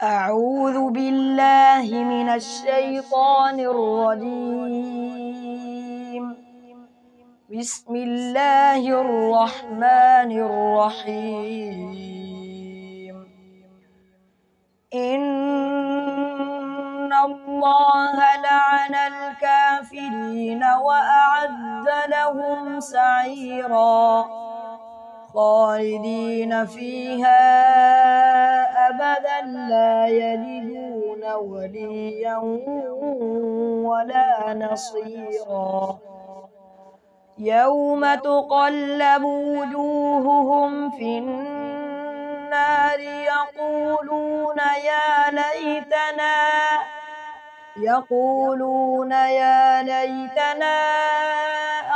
أعوذ بالله من الشيطان الرجيم. بسم الله الرحمن الرحيم. إن الله لعن الكافرين وأعد لهم سعيرا خالدين فيها أبدا لا يجدون وليا ولا نصيرا. يوم تقلب وجوههم في النار يقولون يا ليتنا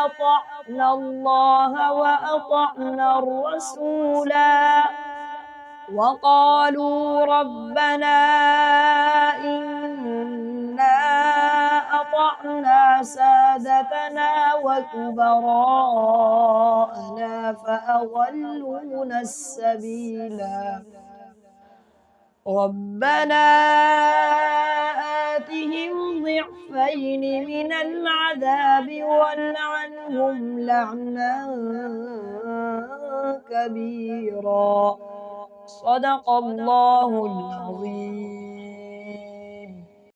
أطعنا الله وأطعنا الرسولا وقالوا ربنا إنا أطعنا سادتنا وكبراءنا فأضلونا السبيلا. ربنا آتهم ضعفين من العذاب والعنهم لعنا كبيرا. صدق الله العظيم.